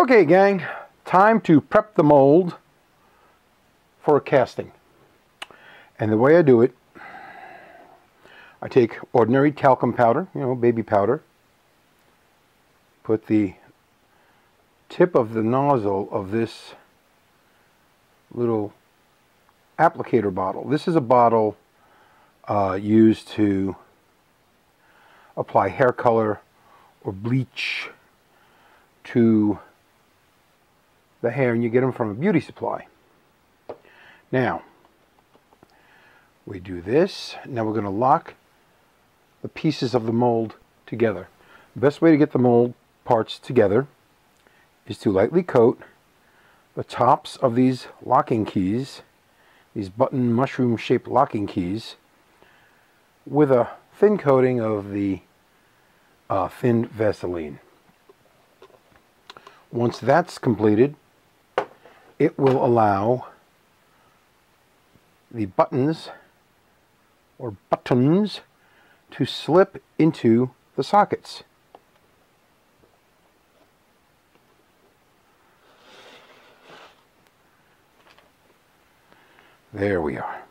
Okay, gang, time to prep the mold for a casting. And the way I do it, I take ordinary talcum powder, baby powder, put the tip of the nozzle of this little applicator bottle. This is a bottle used to apply hair color or bleach to the hair, and you get them from a beauty supply. Now, we do this. Now we're going to lock the pieces of the mold together. The best way to get the mold parts together is to lightly coat the tops of these locking keys, these button mushroom shaped locking keys, with a thin coating of the thin Vaseline. Once that's completed, it will allow the buttons to slip into the sockets. There we are.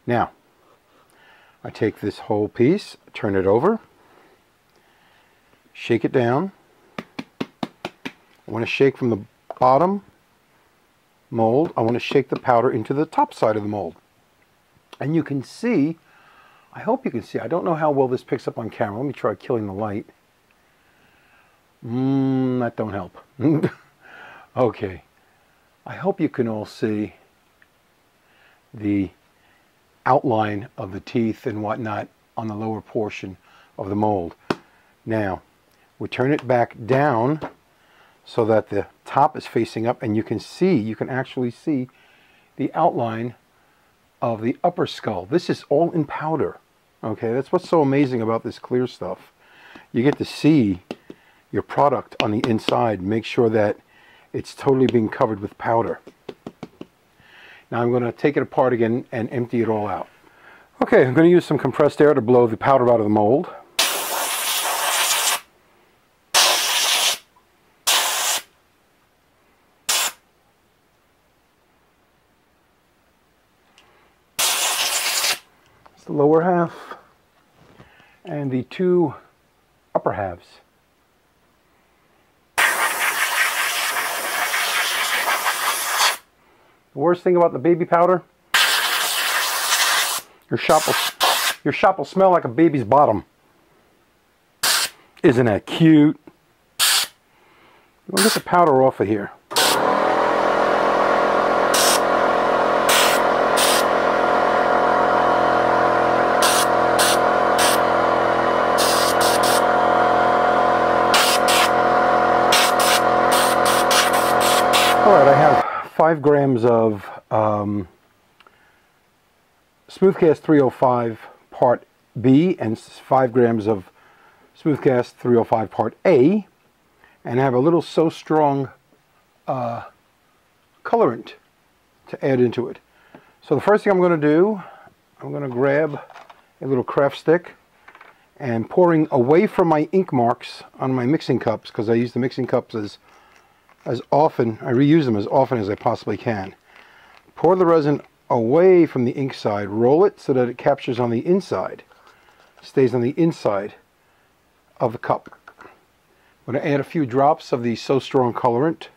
Now, I take this whole piece, turn it over, shake it down. I want to shake from the bottom mold. I want to shake the powder into the top side of the mold. And you can see, I hope you can see, I don't know how well this picks up on camera. Let me try killing the light. That don't help. Okay. I hope you can all see the outline of the teeth and whatnot on the lower portion of the mold. Now, we turn it back down so that the top is facing up, and you can actually see the outline of the upper skull. This is all in powder. Okay, that's what's so amazing about this clear stuff. You get to see your product on the inside. Make sure that it's totally being covered with powder. Now I'm going to take it apart again and empty it all out. Okay, I'm going to use some compressed air to blow the powder out of the mold. It's the lower half and the two upper halves. The worst thing about the baby powder, your shop will smell like a baby's bottom. Isn't that cute? We'll get the powder off of here. Alright, I have 5 grams of Smoothcast 305 Part B and 5 grams of Smoothcast 305 Part A, and I have a little So Strong colorant to add into it. So the first thing I'm going to do, I'm going to grab a little craft stick and pouring away from my ink marks on my mixing cups, because I use the mixing cups as often, I reuse them as often as I possibly can. Pour the resin away from the ink side, roll it so that it captures on the inside, stays on the inside of the cup. I'm going to add a few drops of the So Strong colorant.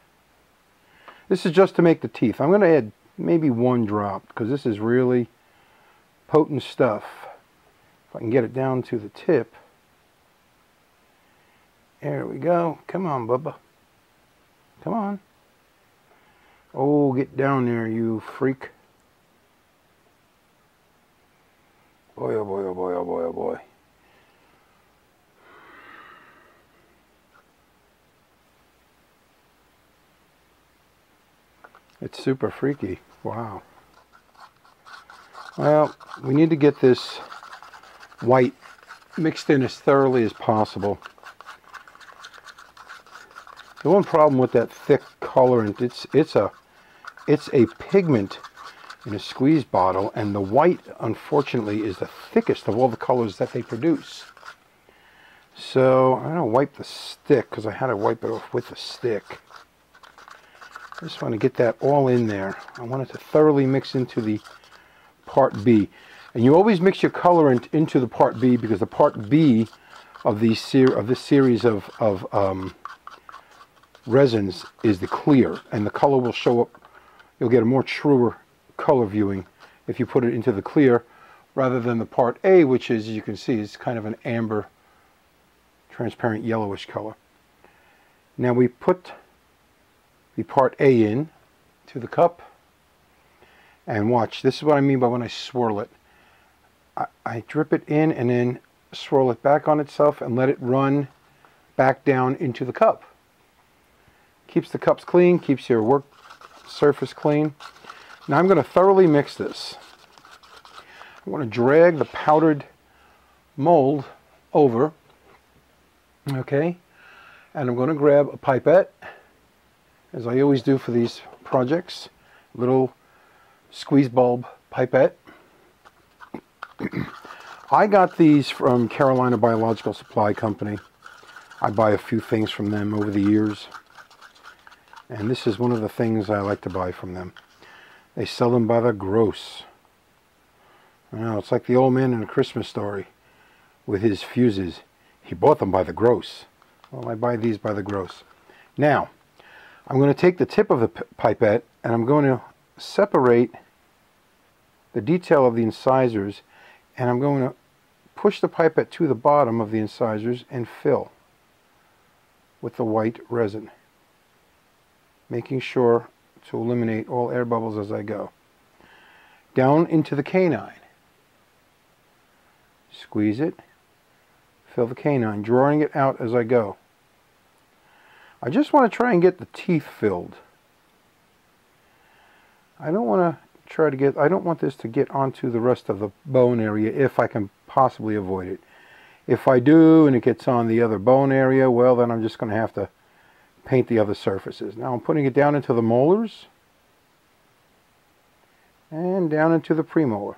This is just to make the teeth. I'm going to add maybe 1 drop because this is really potent stuff. If I can get it down to the tip. There we go. Come on, Bubba. Come on. Oh, get down there, you freak. Boy, oh boy, oh boy, oh boy, oh boy. It's super freaky. Wow. Well, we need to get this white mixed in as thoroughly as possible. The one problem with that thick colorant, it's a pigment in a squeeze bottle, and the white, unfortunately, is the thickest of all the colors that they produce. So I'm going to wipe the stick because I had to wipe it off with the stick. I just want to get that all in there. I want it to thoroughly mix into the part B. And you always mix your colorant into the part B, because the part B of this series of resins is the clear, and the color will show up. You'll get a more truer color viewing if you put it into the clear rather than the part A, which is, as you can see, is kind of an amber, transparent yellowish color. Now we put the part A in to the cup, and watch, this is what I mean by when I swirl it. I drip it in and then swirl it back on itself and let it run back down into the cup. Keeps the cups clean, keeps your work surface clean. Now I'm going to thoroughly mix this. I'm going to drag the powdered mold over, okay, and I'm going to grab a pipette, as I always do for these projects, little squeeze bulb pipette. I got these from Carolina Biological Supply Company. I buy a few things from them over the years, and this is one of the things I like to buy from them. They sell them by the gross. You know, it's like the old man in A Christmas Story with his fuses. He bought them by the gross. Well, I buy these by the gross. Now, I'm going to take the tip of the pipette and I'm going to separate the detail of the incisors, and I'm going to push the pipette to the bottom of the incisors and fill with the white resin, making sure to eliminate all air bubbles as I go. Down into the canine. Squeeze it, fill the canine, drawing it out as I go. I just want to try and get the teeth filled. I don't want this to get onto the rest of the bone area if I can possibly avoid it. If I do and it gets on the other bone area, well, then I'm just going to have to paint the other surfaces. Now I'm putting it down into the molars and down into the premolar.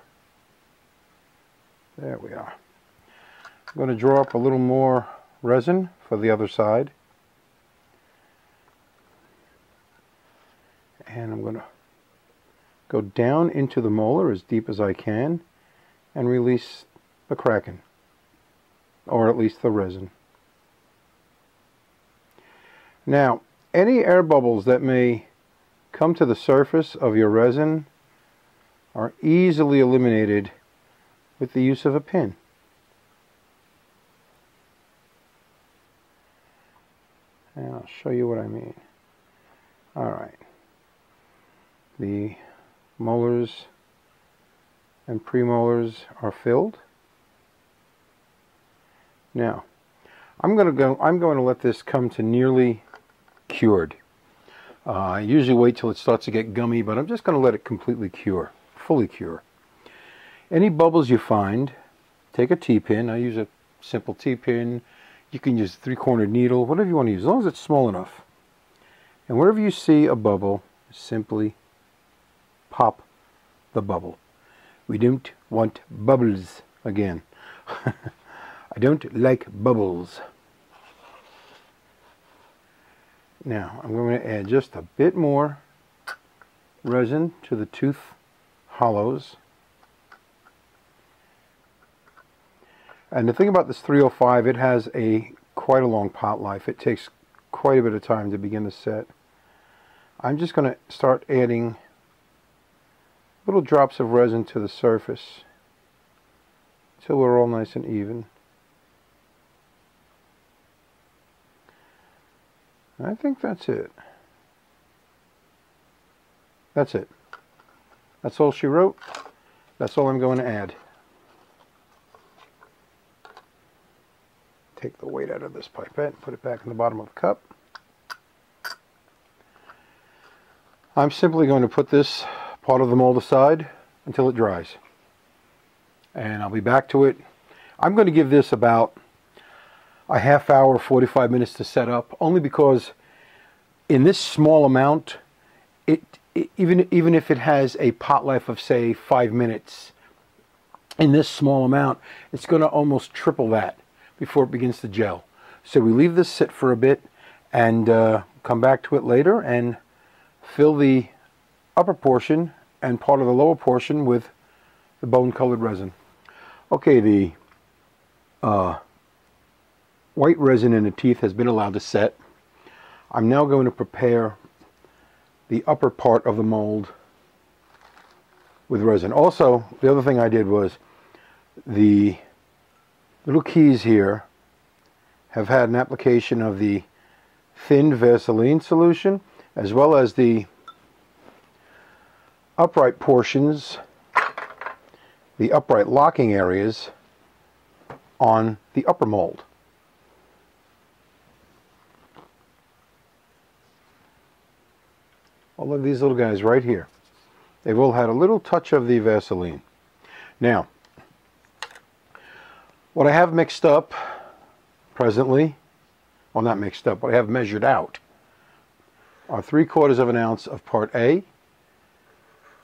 There we are. I'm going to draw up a little more resin for the other side. And I'm going to go down into the molar as deep as I can and release the kraken, or at least the resin. Now, any air bubbles that may come to the surface of your resin are easily eliminated with the use of a pin. And I'll show you what I mean. Alright. The molars and premolars are filled. Now, I'm going to let this come to nearly cured. I usually wait till it starts to get gummy, but I'm just going to let it completely cure, fully cure. Any bubbles you find, take a T-pin. I use a simple T-pin. You can use a 3-cornered needle, whatever you want to use, as long as it's small enough. And wherever you see a bubble, simply pop the bubble. We don't want bubbles again. I don't like bubbles. Now, I'm going to add just a bit more resin to the tooth hollows. And the thing about this 305, it has quite a long pot life. It takes quite a bit of time to begin to set. I'm just going to start adding little drops of resin to the surface until we're all nice and even. I think that's it. That's it. That's all she wrote. That's all I'm going to add. Take the weight out of this pipette and put it back in the bottom of the cup. I'm simply going to put this part of the mold aside until it dries. And I'll be back to it. I'm going to give this about a half hour, 45 minutes to set up, only because in this small amount, even if it has a pot life of, say, 5 minutes, in this small amount, it's going to almost triple that. before it begins to gel. So we leave this sit for a bit and come back to it later and fill the upper portion and part of the lower portion with the bone colored resin. Okay, the white resin in the teeth has been allowed to set. I'm now going to prepare the upper part of the mold with resin. Also, the other thing I did was the little keys here have had an application of the thin Vaseline solution as well as the upright portions, the upright locking areas on the upper mold. All of these little guys right here, they've all had a little touch of the Vaseline. Now, what I have mixed up presently, well, not mixed up, but I have measured out are 3/4 of an ounce of part A,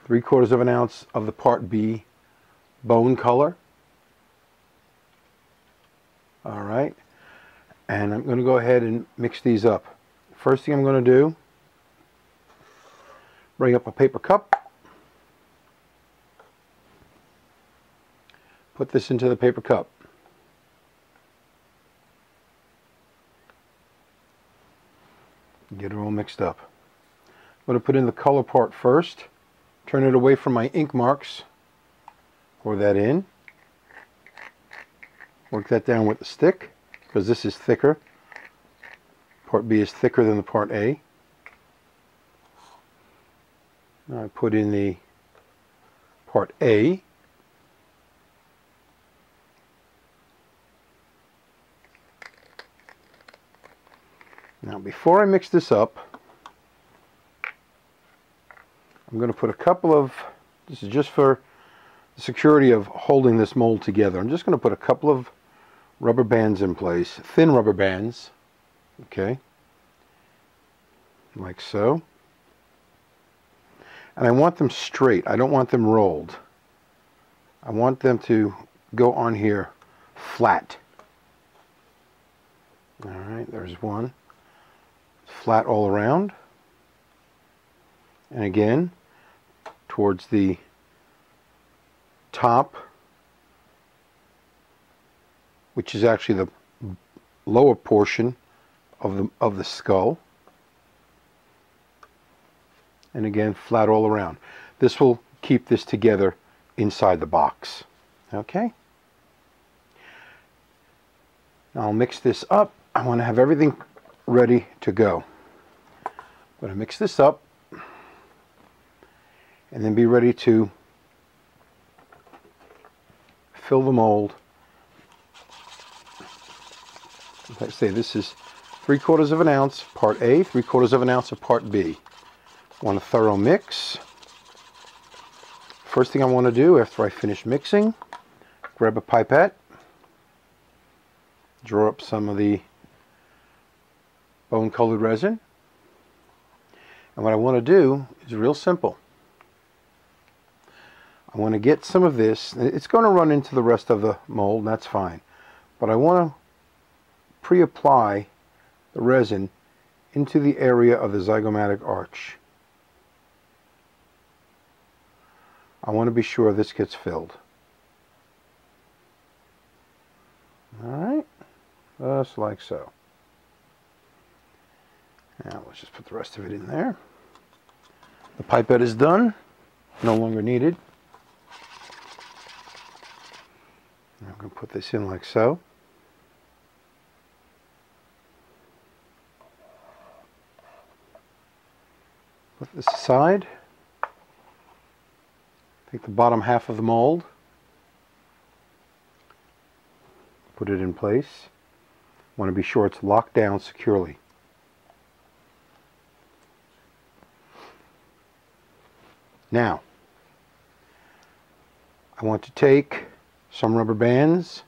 3/4 of an ounce of the part B bone color. All right, and I'm going to go ahead and mix these up. First thing I'm going to do, bring up a paper cup, put this into the paper cup. Get it all mixed up. I'm going to put in the color part first, turn it away from my ink marks, pour that in, work that down with the stick because this is thicker. Part B is thicker than the part A. Now I put in the part A. Now before I mix this up, I'm going to put a couple of, this is just for the security of holding this mold together, I'm just going to put a couple of rubber bands in place, thin rubber bands, okay, like so. And I want them straight. I don't want them rolled. I want them to go on here flat. All right, there's one. Flat all around. And again, towards the top, which is actually the lower portion of the skull. And again, flat all around. This will keep this together inside the box. Okay? Now I'll mix this up. I want to have everything ready to go. I'm going to mix this up and then be ready to fill the mold. Like I say, this is 3/4 of an ounce, part A, 3/4 of an ounce of part B. Want a thorough mix. First thing I want to do after I finish mixing, grab a pipette, draw up some of the bone colored resin, and what I want to do is real simple. I want to get some of this, it's going to run into the rest of the mold, and that's fine, but I want to pre-apply the resin into the area of the zygomatic arch. I want to be sure this gets filled. Alright, just like so. Now let's just put the rest of it in there. The pipette is done, no longer needed. I'm going to put this in like so. Put this aside. Take the bottom half of the mold, put it in place. Want to be sure it's locked down securely. Now, I want to take some rubber bands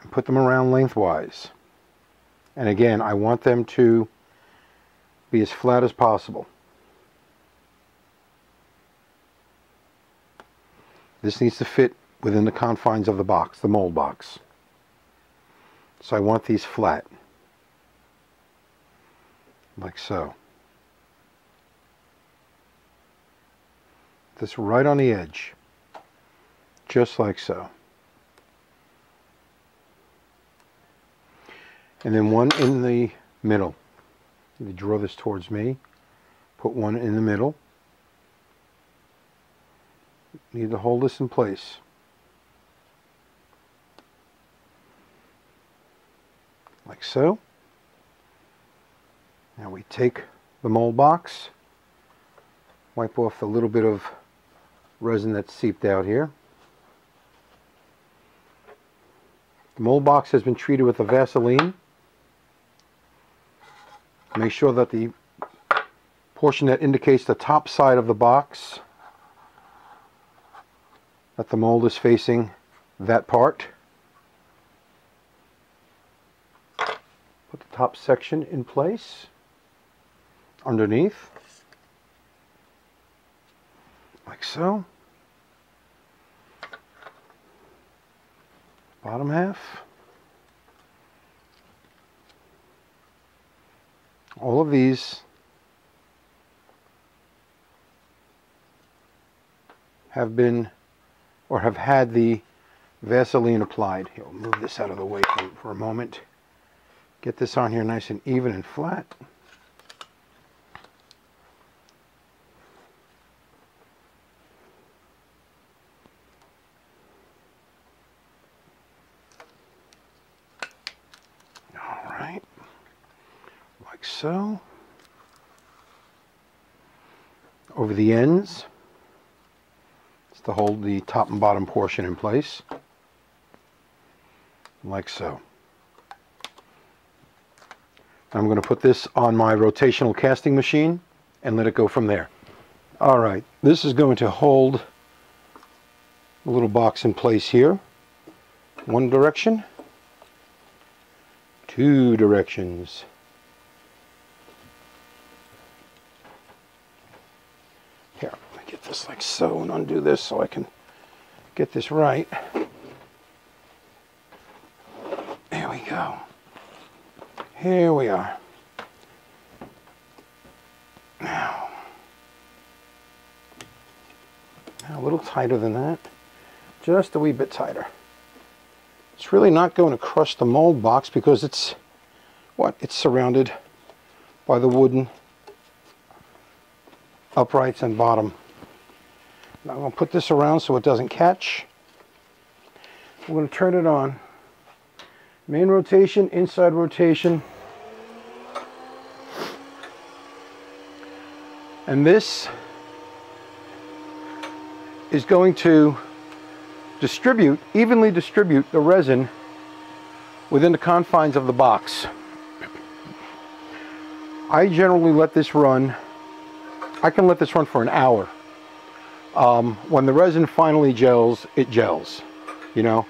and put them around lengthwise. And again, I want them to be as flat as possible. This needs to fit within the confines of the box, the mold box. So I want these flat, like so. This right on the edge, just like so. And then one in the middle. You draw this towards me, put one in the middle. Need to hold this in place. Like so. Now we take the mold box, wipe off the little bit of resin that's seeped out here. The mold box has been treated with a Vaseline. Make sure that the portion that indicates the top side of the box, that the mold is facing that part. Put the top section in place underneath, like so. Bottom half. All of these have been or have had the Vaseline applied. Here, I'll move this out of the way for a moment. Get this on here nice and even and flat. All right, like so. Over the ends, it's to hold the top and bottom portion in place, like so. I'm going to put this on my rotational casting machine and let it go from there. Alright, this is going to hold the little box in place here. One direction, two directions. Here, let me get this like so and undo this so I can get this right. There we go. Here we are. Now, a little tighter than that. Just a wee bit tighter. It's really not going to crush the mold box because it's surrounded by the wooden uprights and bottom. Now I'm going to put this around so it doesn't catch. I'm going to turn it on. Main rotation, inside rotation. And this is going to evenly distribute the resin within the confines of the box. I generally let this run, I can let this run for an hour. When the resin finally gels, it gels, you know,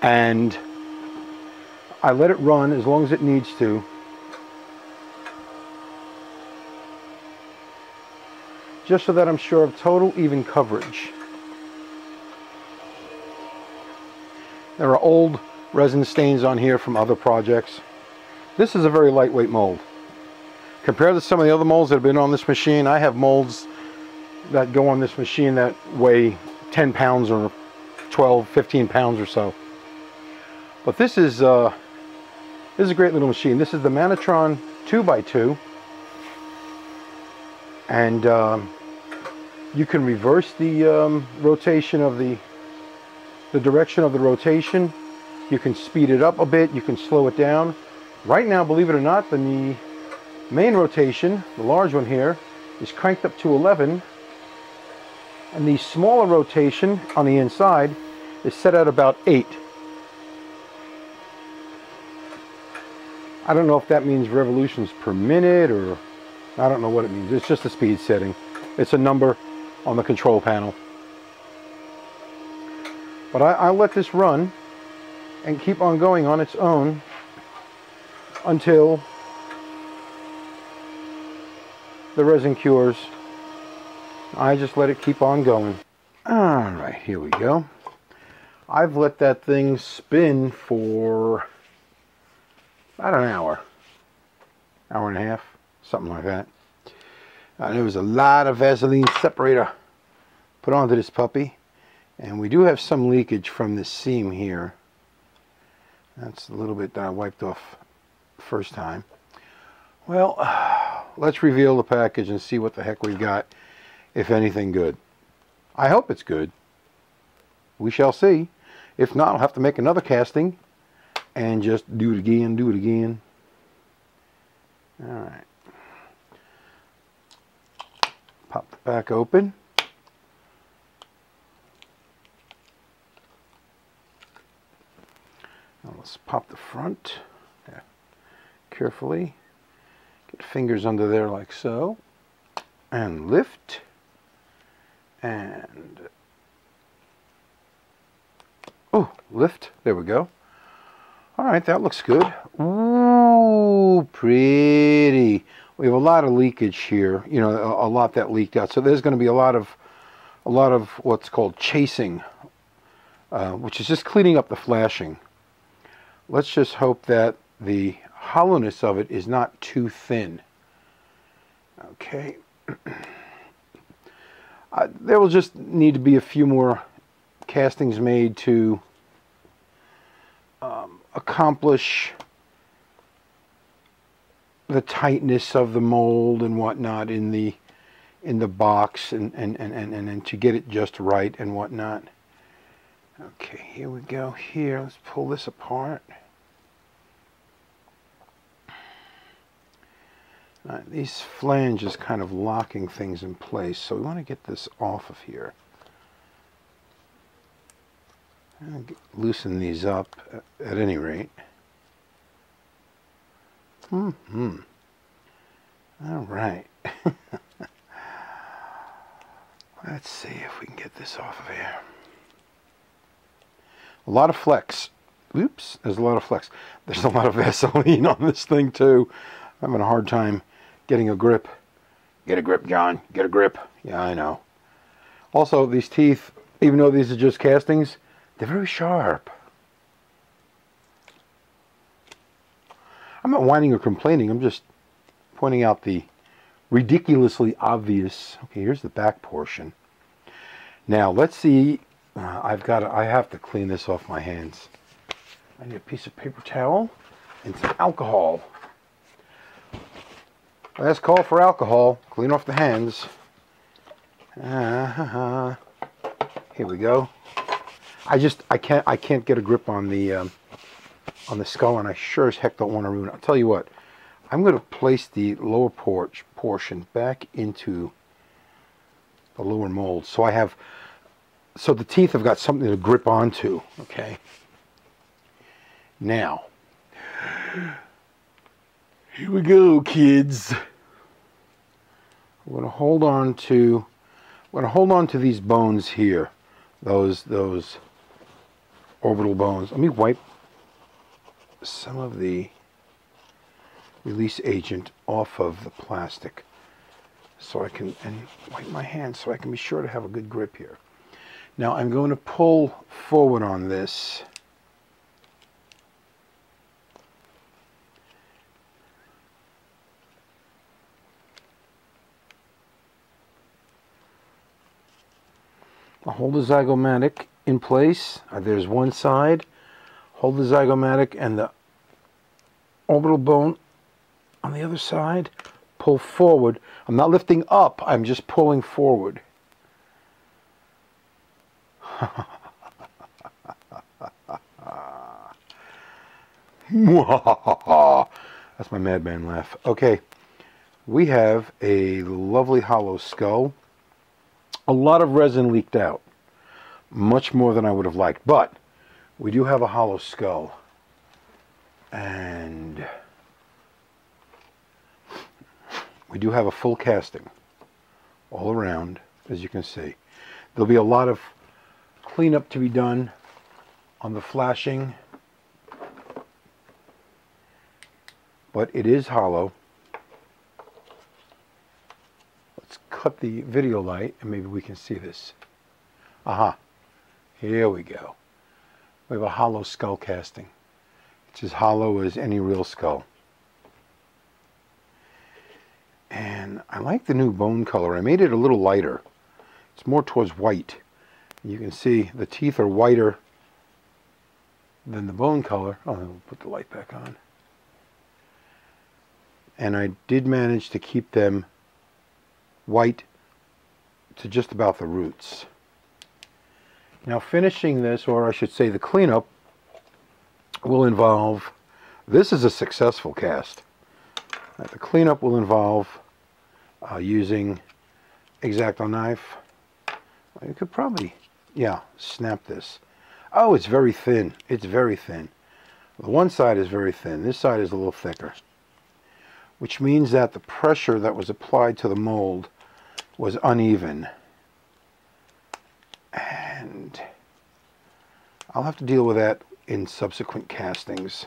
and I let it run as long as it needs to. Just so that I'm sure of total even coverage. There are old resin stains on here from other projects. This is a very lightweight mold. Compared to some of the other molds that have been on this machine, I have molds that go on this machine that weigh 10 pounds or 12, 15 pounds or so. But this is a great little machine. This is the Manatron 2x2. And you can reverse the rotation of the direction of the rotation. You can speed it up a bit, you can slow it down. Right now, believe it or not, the main rotation, the large one here, is cranked up to 11, and the smaller rotation on the inside is set at about 8. I don't know if that means revolutions per minute, or I don't know what it means. It's just a speed setting. It's a number on the control panel. But I let this run and keep on going on its own until the resin cures. I just let it keep on going. Alright, here we go. I've let that thing spin for about an hour and a half, something like that. There was a lot of Vaseline separator put onto this puppy, and we do have some leakage from this seam here. That's a little bit that I wiped off the first time. Well, let's reveal the package and see what the heck we've got, if anything good. I hope it's good. We shall see. If not, I'll have to make another casting and just do it again, Alright. Pop the back open. Now let's pop the front. Yeah. Carefully. Get fingers under there like so. And lift. And oh, lift. There we go. Alright, that looks good. Ooh, pretty. We have a lot of leakage here. You know, a lot that leaked out. So there's going to be a lot of what's called chasing, which is just cleaning up the flashing. Let's just hope that the hollowness of it is not too thin. Okay. There will just need to be a few more castings made to accomplish the tightness of the mold and whatnot in the box and to get it just right and whatnot. Okay, here we go. Here, let's pull this apart. These flanges kind of locking things in place, so we want to get this off of here. Loosen these up at any rate. All right. Let's see if we can get this off of here. A lot of flex. Oops, there's a lot of flex. There's a lot of Vaseline on this thing too. I'm having a hard time getting a grip. Get a grip, John. Get a grip. Yeah, I know. Also, these teeth, even though these are just castings, they're very sharp. I'm not whining or complaining. I'm just pointing out the ridiculously obvious. Okay, here's the back portion. Now, let's see. I have to clean this off my hands. I need a piece of paper towel and some alcohol. Last call for alcohol. Clean off the hands. Here we go. I can't get a grip on the skull, and I sure as heck don't want to ruin it. I'll tell you what. I'm going to place the lower portion back into the lower mold, so the teeth have got something to grip onto. Okay. Now, here we go, kids. We're going to hold on to these bones here, those orbital bones. Let me wipe some of the release agent off of the plastic so I can, and wipe my hands so I can be sure to have a good grip here. Now I'm going to pull forward on this. I'll hold the zygomatic in place. There's one side. Hold the zygomatic and the orbital bone on the other side. Pull forward. I'm not lifting up. I'm just pulling forward. That's my madman laugh. Okay, we have a lovely hollow skull. A lot of resin leaked out, much more than I would have liked, but we do have a hollow skull, and we do have a full casting all around, as you can see. There'll be a lot of cleanup to be done on the flashing, but it is hollow. Let's cut the video light and maybe we can see this. Aha, here we go. We have a hollow skull casting. It's as hollow as any real skull. And I like the new bone color. I made it a little lighter. It's more towards white. You can see the teeth are whiter than the bone color. Oh, we'll put the light back on. And I did manage to keep them white to just about the roots. Now finishing this, or I should say the cleanup, will involve, this is a successful cast. The cleanup will involve using X-Acto knife. You could probably, yeah, snap this. Oh, it's very thin. It's very thin. The one side is very thin. This side is a little thicker, which means that the pressure that was applied to the mold was uneven. And I'll have to deal with that in subsequent castings.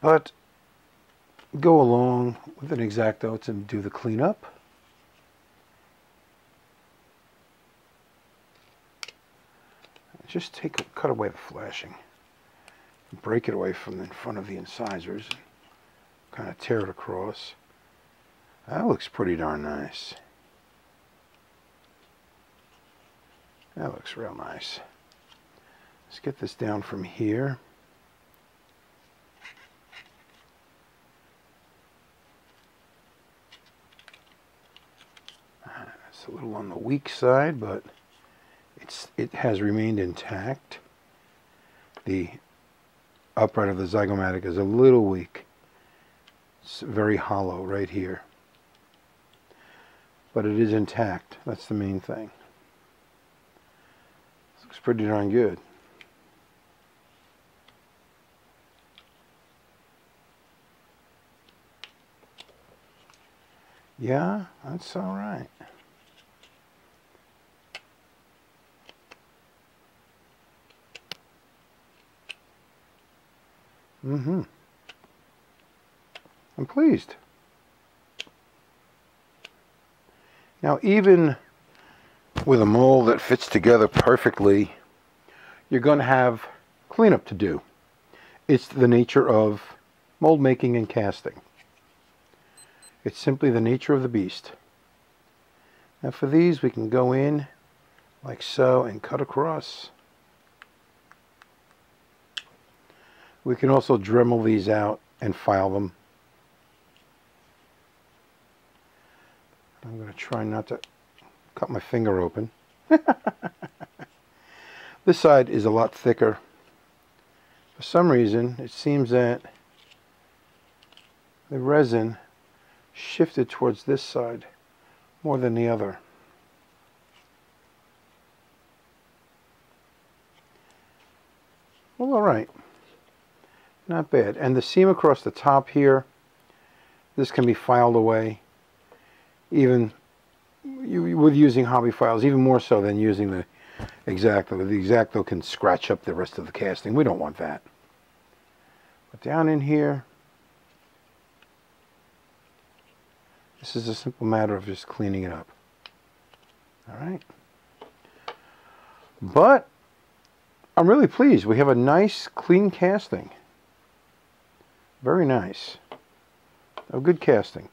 But go along with an X-Acto to do the cleanup. Just cut away the flashing. Break it away from in front of the incisors. Kind of tear it across. That looks pretty darn nice. That looks real nice. Let's get this down from here. It's a little on the weak side, but it has remained intact. The upright of the zygomatic is a little weak. It's very hollow right here. But it is intact. That's the main thing. This looks pretty darn good. Yeah, that's all right. I'm pleased. Now, even with a mold that fits together perfectly, you're going to have cleanup to do. It's the nature of mold making and casting. It's simply the nature of the beast. Now for these, we can go in like so and cut across. We can also Dremel these out and file them. I'm going to try not to cut my finger open. This side is a lot thicker. For some reason, it seems that the resin shifted towards this side more than the other. Well, all right. Not bad. And the seam across the top here, this can be filed away, even with using hobby files, even more so than using the X-Acto. The X-Acto can scratch up the rest of the casting. We don't want that. But down in here, this is a simple matter of just cleaning it up. All right. But I'm really pleased. We have a nice, clean casting. Very nice. A good casting.